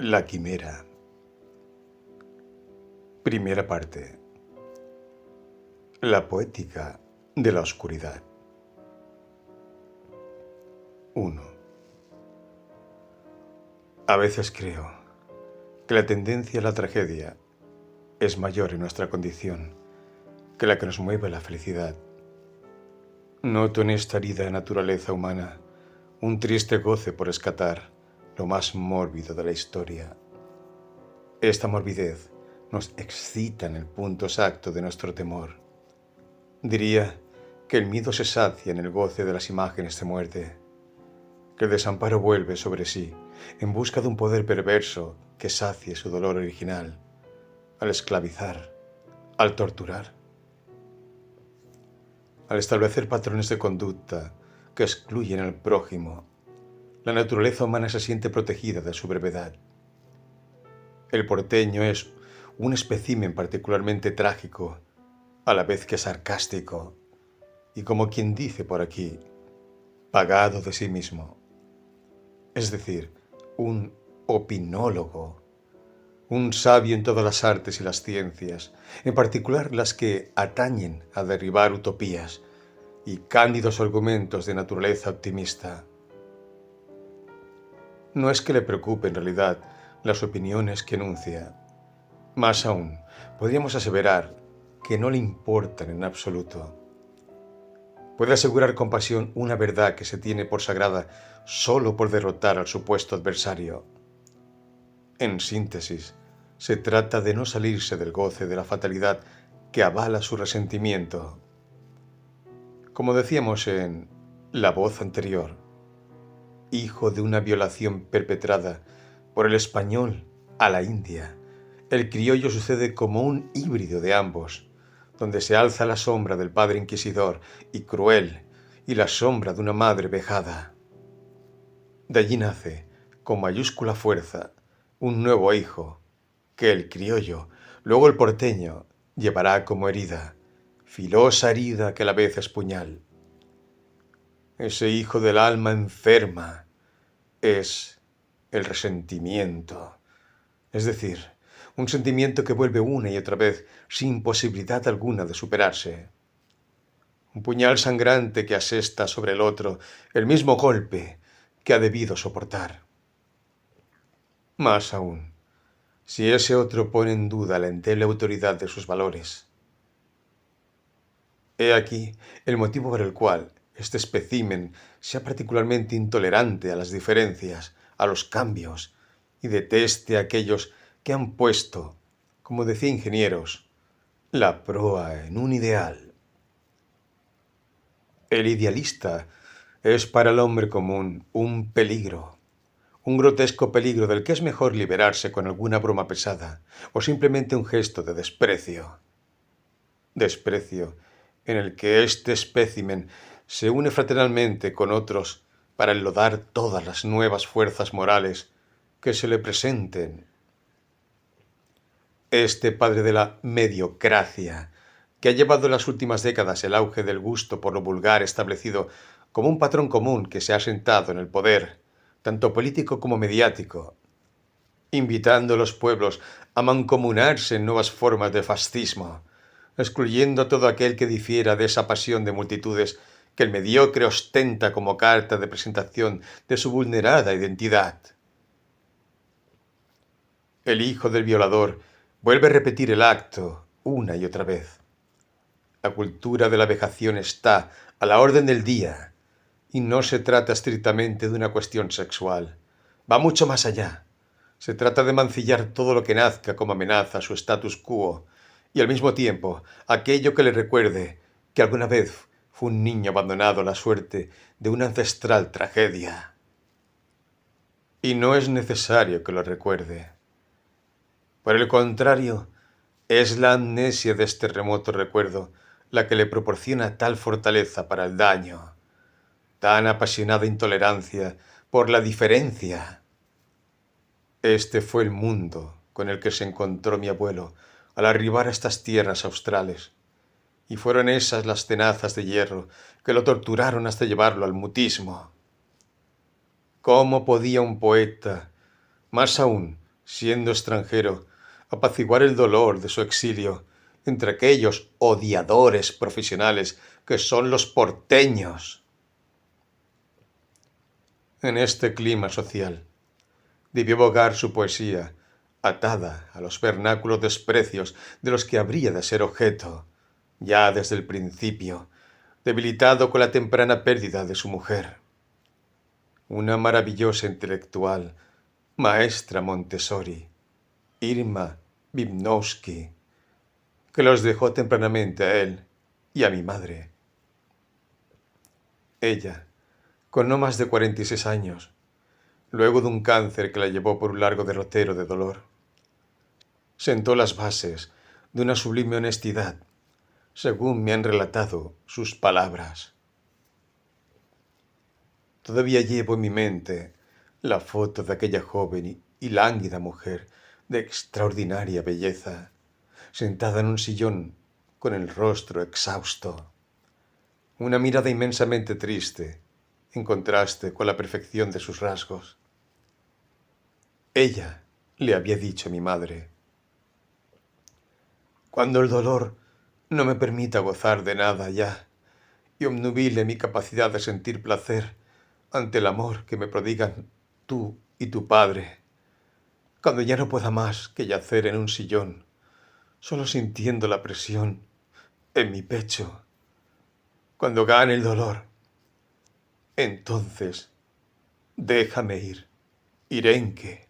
La quimera. Primera parte. La poética de la oscuridad. 1. A veces creo que la tendencia a la tragedia es mayor en nuestra condición que la que nos mueve a la felicidad. Noto en esta herida naturaleza humana un triste goce por rescatar lo más mórbido de la historia. Esta morbidez nos excita en el punto exacto de nuestro temor. Diría que el miedo se sacia en el goce de las imágenes de muerte, que el desamparo vuelve sobre sí en busca de un poder perverso que sacie su dolor original, al esclavizar, al torturar, al establecer patrones de conducta que excluyen al prójimo. La naturaleza humana se siente protegida de su brevedad. El porteño es un espécimen particularmente trágico, a la vez que sarcástico, y como quien dice por aquí, pagado de sí mismo. Es decir, un opinólogo, un sabio en todas las artes y las ciencias, en particular las que atañen a derribar utopías y cándidos argumentos de naturaleza optimista. No es que le preocupe en realidad las opiniones que enuncia. Más aún, podríamos aseverar que no le importan en absoluto. Puede asegurar con pasión una verdad que se tiene por sagrada solo por derrotar al supuesto adversario. En síntesis, se trata de no salirse del goce de la fatalidad que avala su resentimiento. Como decíamos en La voz anterior, hijo de una violación perpetrada por el español a la India, el criollo sucede como un híbrido de ambos, donde se alza la sombra del padre inquisidor y cruel y la sombra de una madre vejada. De allí nace, con mayúscula fuerza, un nuevo hijo, que el criollo, luego el porteño, llevará como herida, filosa herida que a la vez es puñal. Ese hijo del alma enferma es el resentimiento, es decir, un sentimiento que vuelve una y otra vez sin posibilidad alguna de superarse. Un puñal sangrante que asesta sobre el otro el mismo golpe que ha debido soportar. Más aún, si ese otro pone en duda la endeble autoridad de sus valores. He aquí el motivo por el cual este espécimen sea particularmente intolerante a las diferencias, a los cambios, y deteste a aquellos que han puesto, como decía Ingenieros, la proa en un ideal. El idealista es para el hombre común un peligro, un grotesco peligro del que es mejor liberarse con alguna broma pesada o simplemente un gesto de desprecio. Desprecio en el que este espécimen se une fraternalmente con otros para enlodar todas las nuevas fuerzas morales que se le presenten. Este padre de la mediocracia, que ha llevado en las últimas décadas el auge del gusto por lo vulgar establecido como un patrón común que se ha sentado en el poder, tanto político como mediático, invitando a los pueblos a mancomunarse en nuevas formas de fascismo, excluyendo a todo aquel que difiera de esa pasión de multitudes que el mediocre ostenta como carta de presentación de su vulnerada identidad. El hijo del violador vuelve a repetir el acto una y otra vez. La cultura de la vejación está a la orden del día y no se trata estrictamente de una cuestión sexual. Va mucho más allá. Se trata de mancillar todo lo que nazca como amenaza a su status quo y al mismo tiempo aquello que le recuerde que alguna vez fue un niño abandonado a la suerte de una ancestral tragedia. Y no es necesario que lo recuerde. Por el contrario, es la amnesia de este remoto recuerdo la que le proporciona tal fortaleza para el daño, tan apasionada intolerancia por la diferencia. Este fue el mundo con el que se encontró mi abuelo al arribar a estas tierras australes, y fueron esas las tenazas de hierro que lo torturaron hasta llevarlo al mutismo. ¿Cómo podía un poeta, más aún siendo extranjero, apaciguar el dolor de su exilio entre aquellos odiadores profesionales que son los porteños. En este clima social, debió bogar su poesía, atada a los vernáculos desprecios de los que habría de ser objeto, ya desde el principio, debilitado con la temprana pérdida de su mujer. Una maravillosa intelectual, maestra Montessori, Irma Vivnowski, que los dejó tempranamente a él y a mi madre. Ella, con no más de 46 años, luego de un cáncer que la llevó por un largo derrotero de dolor, sentó las bases de una sublime honestidad, según me han relatado sus palabras. Todavía llevo en mi mente la foto de aquella joven y lánguida mujer de extraordinaria belleza, sentada en un sillón con el rostro exhausto, una mirada inmensamente triste, en contraste con la perfección de sus rasgos. Ella le había dicho a mi madre: cuando el dolor no me permita gozar de nada ya y obnubile mi capacidad de sentir placer ante el amor que me prodigan tú y tu padre, cuando ya no pueda más que yacer en un sillón, solo sintiendo la presión en mi pecho, cuando gane el dolor, entonces déjame ir, Irenque,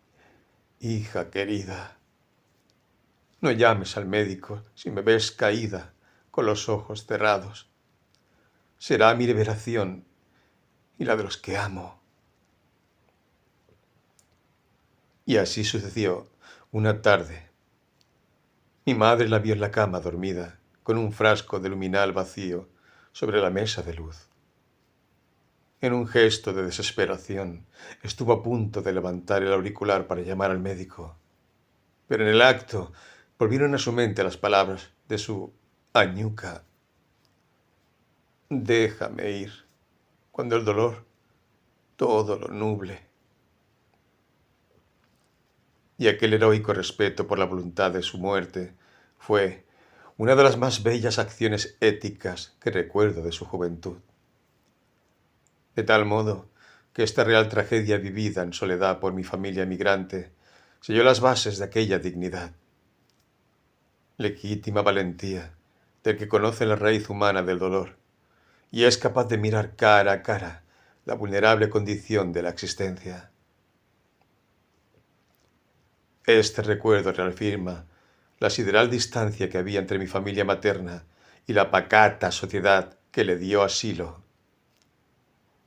hija querida. No llames al médico si me ves caída con los ojos cerrados. Será mi liberación y la de los que amo. Y así sucedió una tarde. Mi madre la vio en la cama dormida, con un frasco de luminal vacío sobre la mesa de luz. En un gesto de desesperación, estuvo a punto de levantar el auricular para llamar al médico, pero en el acto volvieron a su mente las palabras de su añuca: déjame ir, cuando el dolor todo lo nuble. Y aquel heroico respeto por la voluntad de su muerte fue una de las más bellas acciones éticas que recuerdo de su juventud. De tal modo que esta real tragedia vivida en soledad por mi familia emigrante selló las bases de aquella dignidad. Legítima valentía del que conoce la raíz humana del dolor y es capaz de mirar cara a cara la vulnerable condición de la existencia. Este recuerdo reafirma la sideral distancia que había entre mi familia materna y la pacata sociedad que le dio asilo.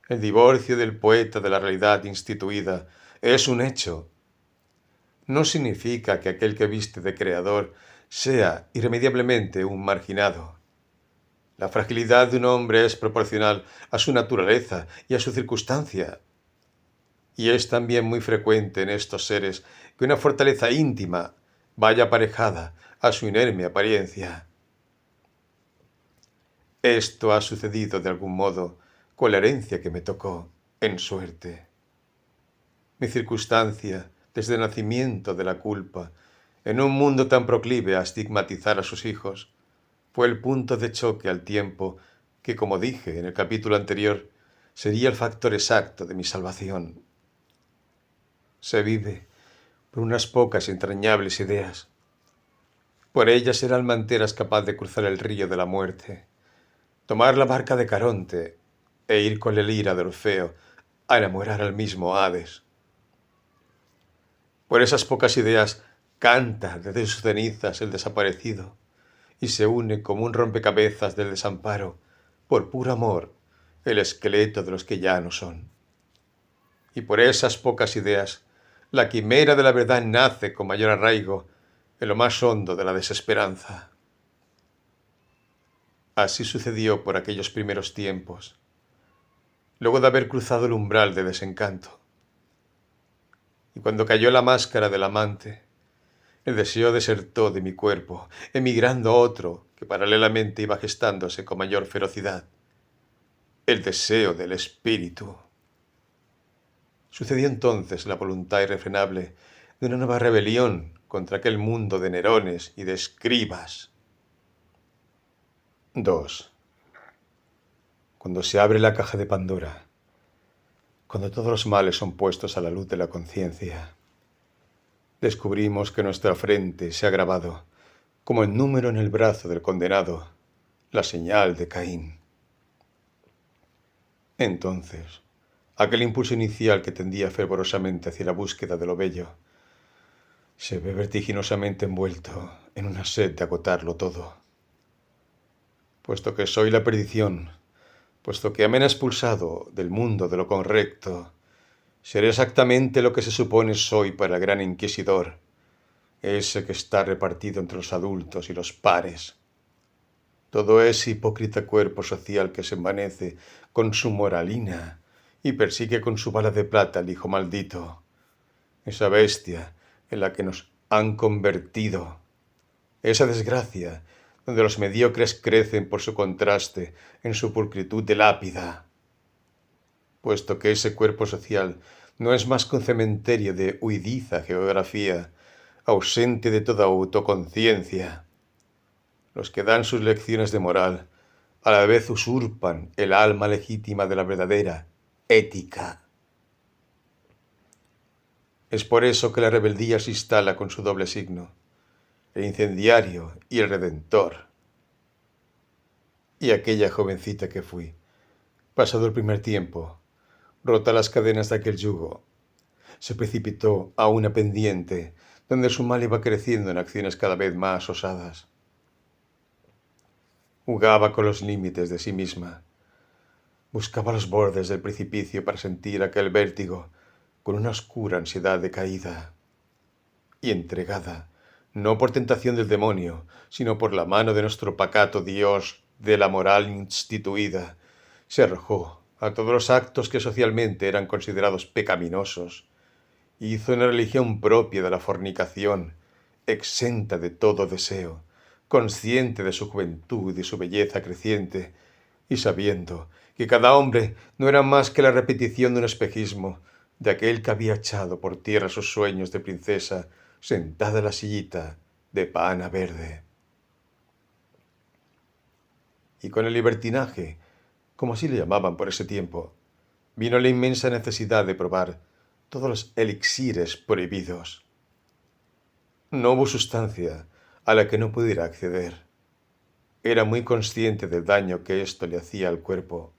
El divorcio del poeta de la realidad instituida es un hecho. No significa que aquel que viste de creador sea irremediablemente un marginado. La fragilidad de un hombre es proporcional a su naturaleza y a su circunstancia. Y es también muy frecuente en estos seres que una fortaleza íntima vaya aparejada a su inerme apariencia. Esto ha sucedido de algún modo con la herencia que me tocó en suerte. Mi circunstancia, desde el nacimiento de la culpa, en un mundo tan proclive a estigmatizar a sus hijos, fue el punto de choque al tiempo que, como dije en el capítulo anterior, sería el factor exacto de mi salvación. Se vive por unas pocas entrañables ideas. Por ellas el alma entera es capaz de cruzar el río de la muerte, tomar la barca de Caronte e ir con la lira de Orfeo a enamorar al mismo Hades. Por esas pocas ideas canta desde sus cenizas el desaparecido y se une como un rompecabezas del desamparo, por puro amor, el esqueleto de los que ya no son. Y por esas pocas ideas, la quimera de la verdad nace con mayor arraigo en lo más hondo de la desesperanza. Así sucedió por aquellos primeros tiempos, luego de haber cruzado el umbral de desencanto. Y cuando cayó la máscara del amante, el deseo desertó de mi cuerpo, emigrando a otro que paralelamente iba gestándose con mayor ferocidad: el deseo del espíritu. Sucedió entonces la voluntad irrefrenable de una nueva rebelión contra aquel mundo de Nerones y de escribas. 2. Cuando se abre la caja de Pandora, cuando todos los males son puestos a la luz de la conciencia, descubrimos que nuestra frente se ha grabado, como el número en el brazo del condenado, la señal de Caín. Entonces, aquel impulso inicial que tendía fervorosamente hacia la búsqueda de lo bello, se ve vertiginosamente envuelto en una sed de agotarlo todo. Puesto que soy la perdición, puesto que me han expulsado del mundo de lo correcto, seré exactamente lo que se supone soy para el gran inquisidor, ese que está repartido entre los adultos y los pares. Todo ese hipócrita cuerpo social que se envanece con su moralina y persigue con su bala de plata al hijo maldito, esa bestia en la que nos han convertido, esa desgracia donde los mediocres crecen por su contraste en su pulcritud de lápida, puesto que ese cuerpo social no es más que un cementerio de huidiza geografía, ausente de toda autoconciencia. Los que dan sus lecciones de moral a la vez usurpan el alma legítima de la verdadera ética. Es por eso que la rebeldía se instala con su doble signo, el incendiario y el redentor. Y aquella jovencita que fui, pasado el primer tiempo, rota las cadenas de aquel yugo, se precipitó a una pendiente donde su mal iba creciendo en acciones cada vez más osadas. Jugaba con los límites de sí misma. Buscaba los bordes del precipicio para sentir aquel vértigo con una oscura ansiedad de caída. Y entregada, no por tentación del demonio, sino por la mano de nuestro pacato Dios de la moral instituida, se arrojó a todos los actos que socialmente eran considerados pecaminosos. Hizo una religión propia de la fornicación, exenta de todo deseo, consciente de su juventud y su belleza creciente, y sabiendo que cada hombre no era más que la repetición de un espejismo de aquel que había echado por tierra sus sueños de princesa sentada en la sillita de pana verde. Y con el libertinaje, como así le llamaban por ese tiempo, vino la inmensa necesidad de probar todos los elixires prohibidos. No hubo sustancia a la que no pudiera acceder. Era muy consciente del daño que esto le hacía al cuerpo,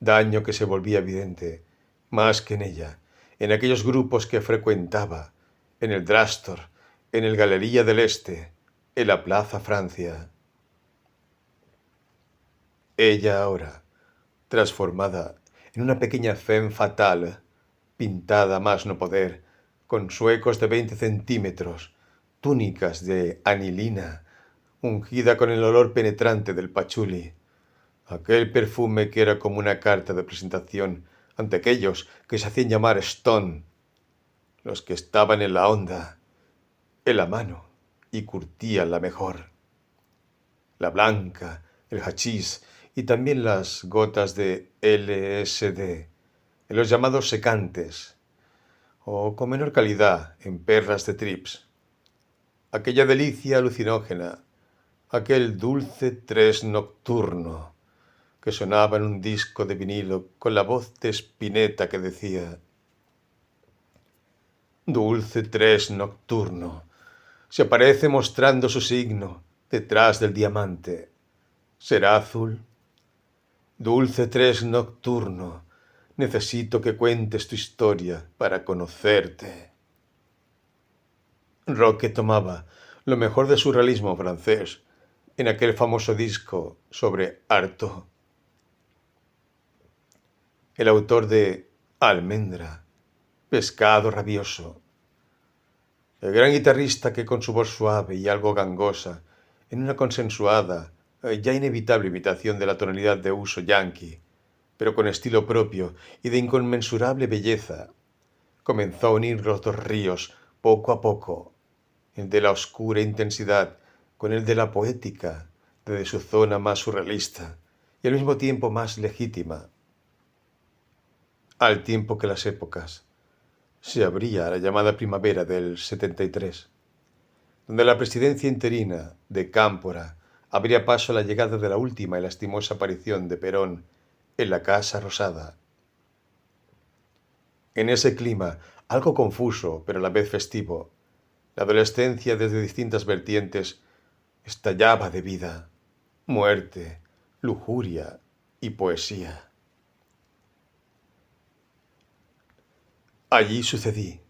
daño que se volvía evidente, más que en ella, en aquellos grupos que frecuentaba, en el Drástor, en el Galería del Este, en la Plaza Francia. Ella ahora, transformada en una pequeña femme fatale, pintada a más no poder, con suecos de 20 centímetros, túnicas de anilina, ungida con el olor penetrante del pachuli, aquel perfume que era como una carta de presentación ante aquellos que se hacían llamar Stone, los que estaban en la onda, en la mano, y curtían la mejor. La blanca, el hachís y también las gotas de LSD, en los llamados secantes, o con menor calidad en perras de trips. Aquella delicia alucinógena, aquel dulce tres nocturno que sonaba en un disco de vinilo con la voz de Spinetta que decía: dulce tres nocturno, se aparece mostrando su signo detrás del diamante. ¿Será azul? Dulce tres nocturno, necesito que cuentes tu historia para conocerte. Roque tomaba lo mejor del surrealismo francés en aquel famoso disco sobre Artaud. El autor de Almendra, Pescado rabioso. El gran guitarrista que con su voz suave y algo gangosa, en una consensuada, ya inevitable imitación de la tonalidad de uso yankee, pero con estilo propio y de inconmensurable belleza, comenzó a unir los dos ríos poco a poco, el de la oscura intensidad con el de la poética, desde su zona más surrealista y al mismo tiempo más legítima, al tiempo que las épocas se abría la llamada primavera del 73, donde la presidencia interina de Cámpora abría paso a la llegada de la última y lastimosa aparición de Perón en la Casa Rosada. En ese clima, algo confuso, pero a la vez festivo, la adolescencia desde distintas vertientes estallaba de vida, muerte, lujuria y poesía. Allí sucedí,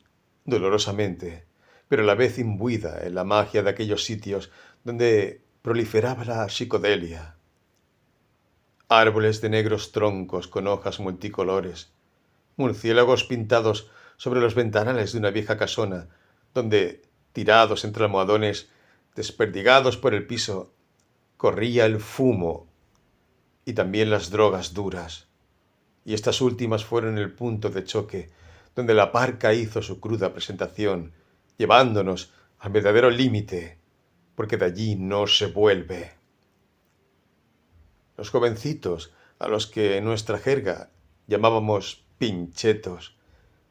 dolorosamente, pero a la vez imbuida en la magia de aquellos sitios donde proliferaba la psicodelia. Árboles de negros troncos con hojas multicolores, murciélagos pintados sobre los ventanales de una vieja casona, donde, tirados entre almohadones, desperdigados por el piso, corría el fumo y también las drogas duras. Y estas últimas fueron el punto de choque donde la parca hizo su cruda presentación, llevándonos al verdadero límite, porque de allí no se vuelve. Los jovencitos, a los que en nuestra jerga llamábamos pinchetos,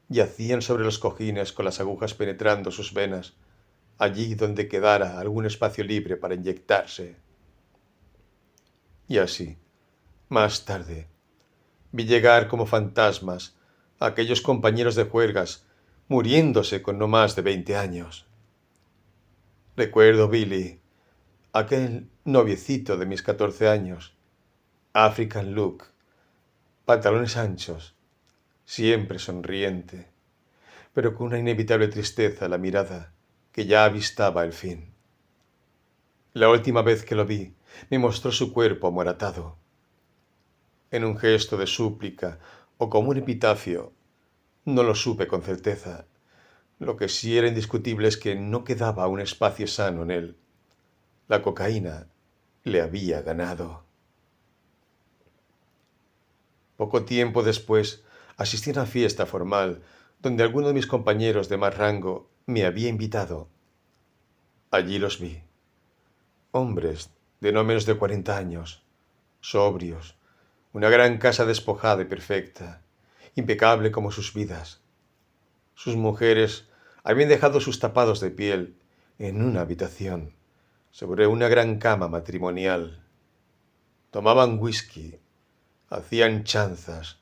yacían sobre los cojines con las agujas penetrando sus venas, allí donde quedara algún espacio libre para inyectarse. Y así, más tarde, vi llegar como fantasmas a aquellos compañeros de juergas, muriéndose con no más de 20 años. Recuerdo Billy, aquel noviecito de mis 14 años, African look, pantalones anchos, siempre sonriente, pero con una inevitable tristeza en la mirada que ya avistaba el fin. La última vez que lo vi, me mostró su cuerpo amoratado. En un gesto de súplica o como un epitafio, no lo supe con certeza. Lo que sí era indiscutible es que no quedaba un espacio sano en él. La cocaína le había ganado. Poco tiempo después, asistí a una fiesta formal donde alguno de mis compañeros de más rango me había invitado. Allí los vi. Hombres de no menos de 40 años, sobrios, una gran casa despojada y perfecta, impecable como sus vidas. Sus mujeres habían dejado sus tapados de piel en una habitación, sobre una gran cama matrimonial. Tomaban whisky, hacían chanzas,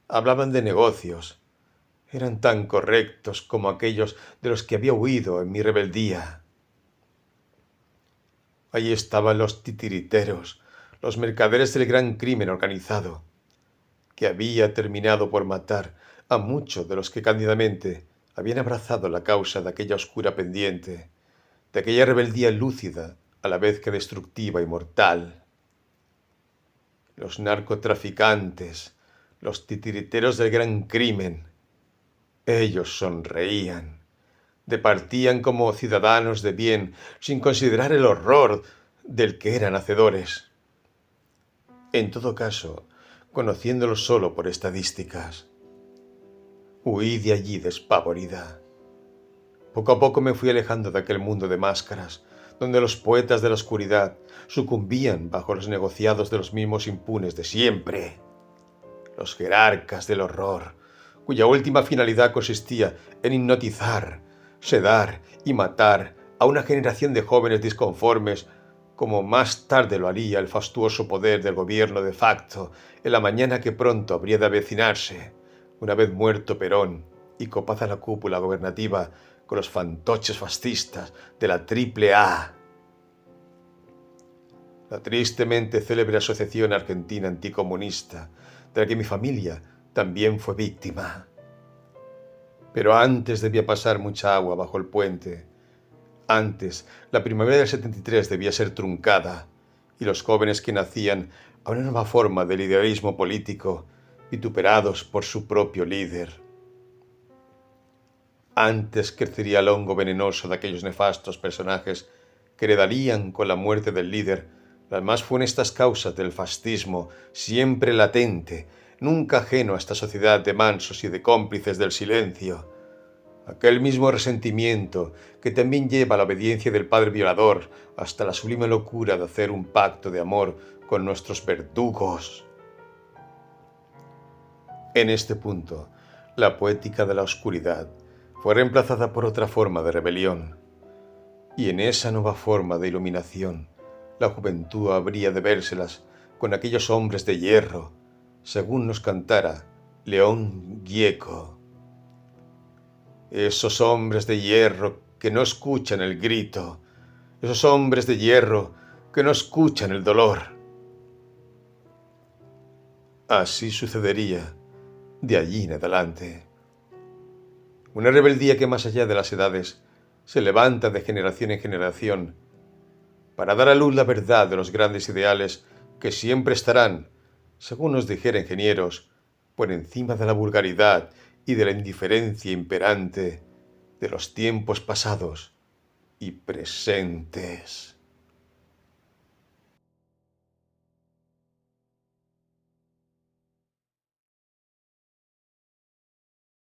hablaban de negocios. Eran tan correctos como aquellos de los que había huido en mi rebeldía. Allí estaban los titiriteros, los mercaderes del gran crimen organizado, que había terminado por matar a muchos de los que cándidamente habían abrazado la causa de aquella oscura pendiente, de aquella rebeldía lúcida a la vez que destructiva y mortal. Los narcotraficantes, los titiriteros del gran crimen, ellos sonreían, departían como ciudadanos de bien sin considerar el horror del que eran hacedores. En todo caso, conociéndolos solo por estadísticas. Huí de allí despavorida. Poco a poco me fui alejando de aquel mundo de máscaras, donde los poetas de la oscuridad sucumbían bajo los negociados de los mismos impunes de siempre. Los jerarcas del horror, cuya última finalidad consistía en hipnotizar, sedar y matar a una generación de jóvenes disconformes, como más tarde lo haría el fastuoso poder del gobierno de facto en la mañana que pronto habría de avecinarse, una vez muerto Perón y copada la cúpula gobernativa con los fantoches fascistas de la AAA. La tristemente célebre Asociación Argentina Anticomunista, de la que mi familia también fue víctima. Pero antes debía pasar mucha agua bajo el puente. Antes, la primavera del 73 debía ser truncada, y los jóvenes que nacían a una nueva forma del idealismo político, vituperados por su propio líder. Antes crecería el hongo venenoso de aquellos nefastos personajes que heredarían con la muerte del líder las más funestas causas del fascismo, siempre latente, nunca ajeno a esta sociedad de mansos y de cómplices del silencio. Aquel mismo resentimiento que también lleva a la obediencia del padre violador hasta la sublime locura de hacer un pacto de amor con nuestros verdugos. En este punto, la poética de la oscuridad fue reemplazada por otra forma de rebelión, y en esa nueva forma de iluminación, la juventud habría de vérselas con aquellos hombres de hierro, según nos cantara León Gieco. Esos hombres de hierro que no escuchan el grito, esos hombres de hierro que no escuchan el dolor. Así sucedería de allí en adelante. Una rebeldía que más allá de las edades se levanta de generación en generación para dar a luz la verdad de los grandes ideales que siempre estarán, según nos dijera ingenieros, por encima de la vulgaridad y de la indiferencia imperante de los tiempos pasados y presentes.